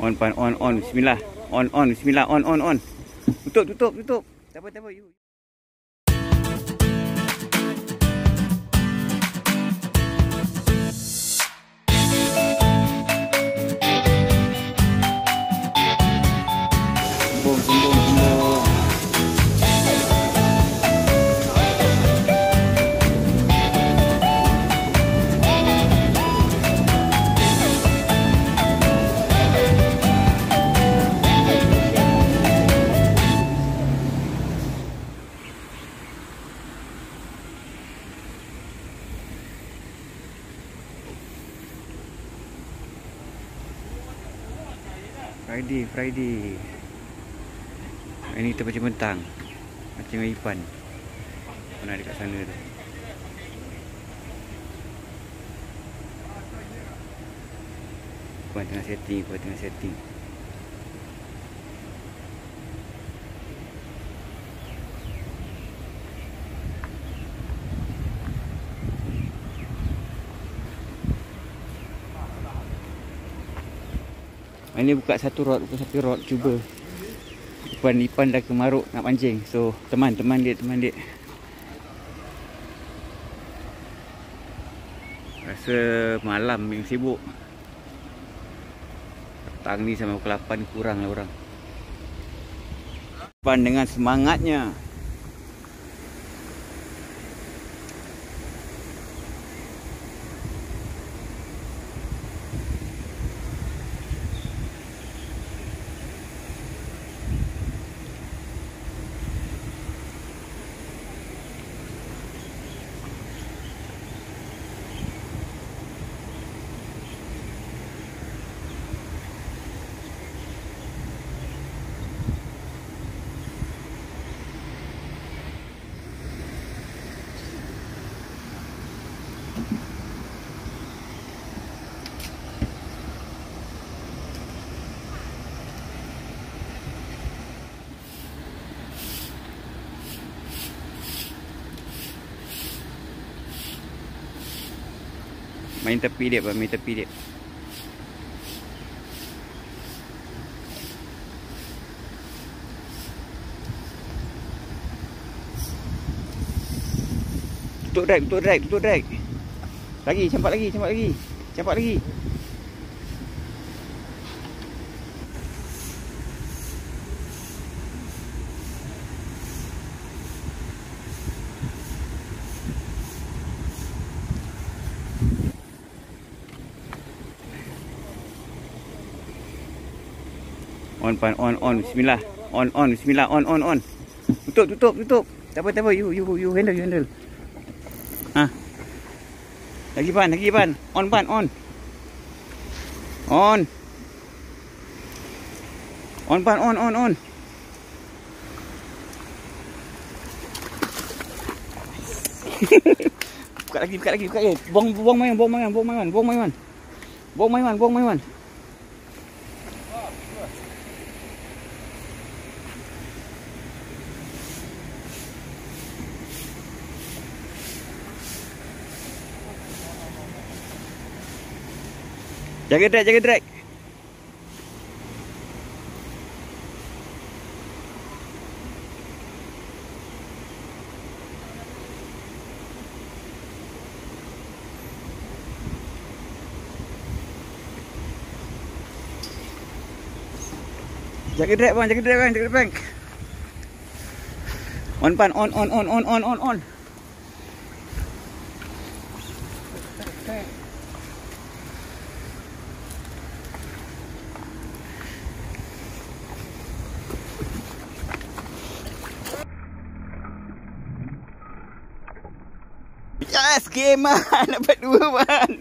On pan, on, bismillah. On, bismillah, on. Tutup. Tak apa, you. Sembung. Friday. Ini kita macam bentang. Macam Ipan. Pernah dekat sana tu. Puan tengah setting. Ini buka satu rod, cuba. Ipan dah kemaruk nak pancing. So, teman dia. Rasa malam yang sibuk. Petang ni sampai pukul 8 kurang lah orang. Ipan dengan semangatnya. Main tepi dia. Tutup drag. Lagi, campak lagi. On pan, on, bismillah. On, bismillah, on. Tutup. Tak apa, you handle. Ha. Lagi pan. On pan, on. On pan, on. Buka lagi. Buang mainan. Jaga drag. Jaga drag bang. On pan, on. Yes, game man. Dapat 2 man.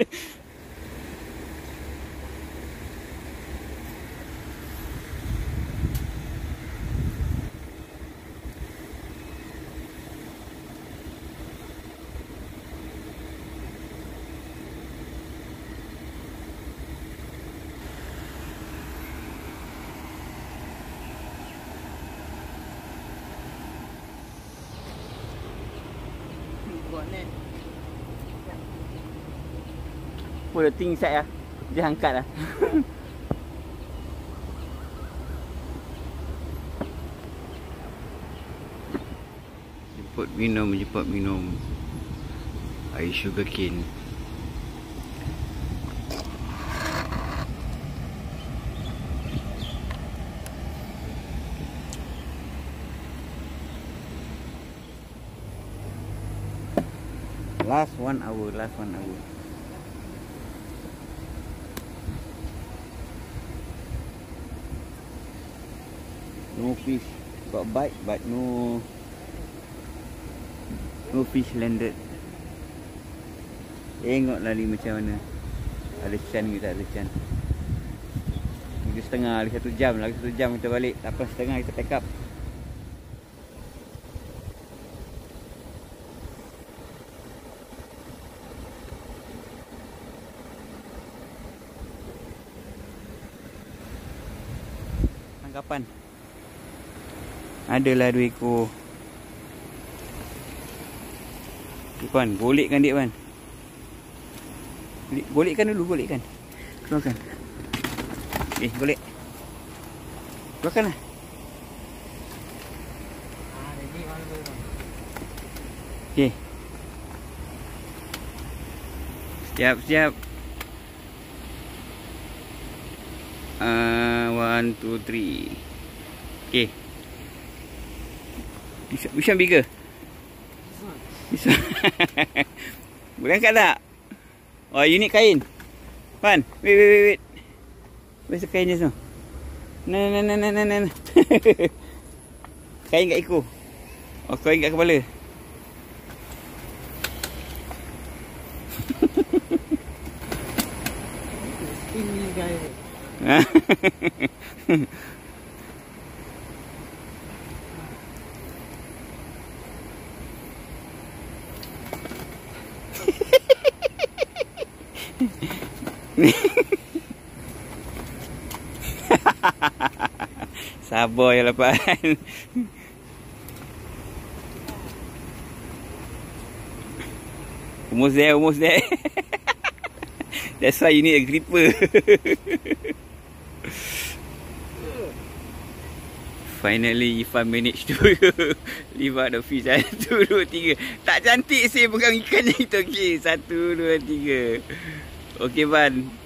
Boleh tinggi set lah. Dia angkat lah. Jemput minum air sugar cane. Last 1 hour. No fish. Got bite but no fish landed. Tengok lari macam mana. Ada can ke tak ada can. 3.5 lagi 1 jam. Lagi 1 jam kita balik. 8.30 kita pack up. Tangkapan adalah 2 ekor. Puan, golekkan dik Puan. Golekkan dulu, golekkan. Keluarkan. Golek. Keluarkan lah. Okey. Siap. 1, 2, 3. Okay. Which one bigger? This one. Boleh angkat tak? Oh, you need kain. Pan, wait. Where's the kain just now? No. Kain kat ekor. Oh, kain kat kepala. Ini guys. Sabar ya lapan. Almost there. That's why you need a gripper. Finally Ifan managed to leave out the fish. 1, 2, 3. Tak cantik sih pegang ikannya itu. Okay, 1, 2, 3. Okay Van.